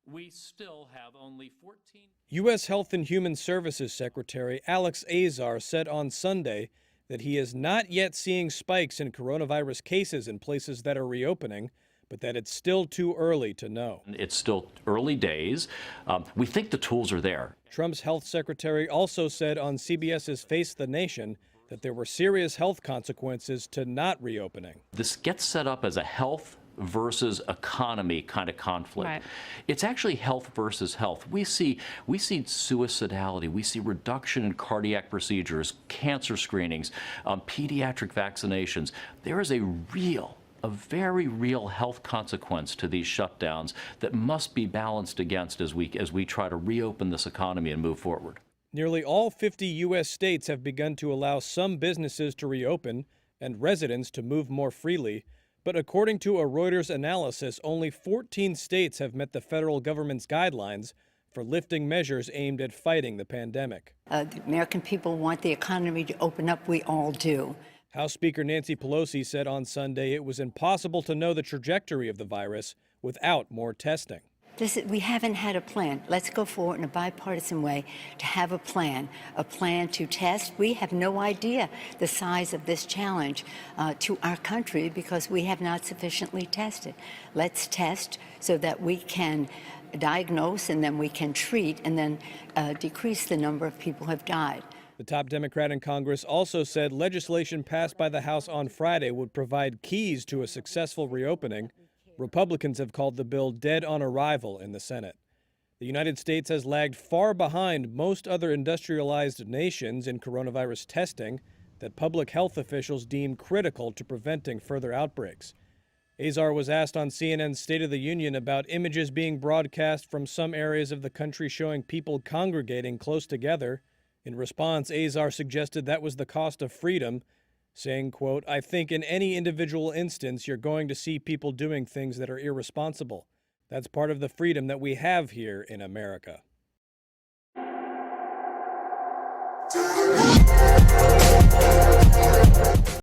we still have only 14. U.S. Health and Human Services Secretary Alex Azar said on Sunday that he is not yet seeing spikes in coronavirus cases in places that are reopening, but that it's still too early to know. It's still early days. We think the tools are there. Trump's health secretary also said on CBS's Face the Nation that there were serious health consequences to not reopening. This gets set up as a health versus economy kind of conflict. Right. It's actually health versus health. We see suicidality. We see reduction in cardiac procedures, cancer screenings, pediatric vaccinations. There is a very real health consequence to these shutdowns that must be balanced against as we try to reopen this economy and move forward. Nearly all 50 U.S. states have begun to allow some businesses to reopen and residents to move more freely. But according to a Reuters analysis, only 14 states have met the federal government's guidelines for lifting measures aimed at fighting the pandemic. The American people want the economy to open up. We all do. House Speaker Nancy Pelosi said on Sunday it was impossible to know the trajectory of the virus without more testing. We haven't had a plan. Let's go forward in a bipartisan way to have a plan to test. We have no idea the size of this challenge to our country because we have not sufficiently tested. Let's test so that we can diagnose and then we can treat and then decrease the number of people who have died. The top Democrat in Congress also said legislation passed by the House on Friday would provide keys to a successful reopening. Republicans have called the bill dead on arrival in the Senate. The United States has lagged far behind most other industrialized nations in coronavirus testing that public health officials deem critical to preventing further outbreaks. Azar was asked on CNN's State of the Union about images being broadcast from some areas of the country showing people congregating close together. In response, Azar suggested that was the cost of freedom, saying, quote, "I think in any individual instance you're going to see people doing things that are irresponsible. That's part of the freedom that we have here in America."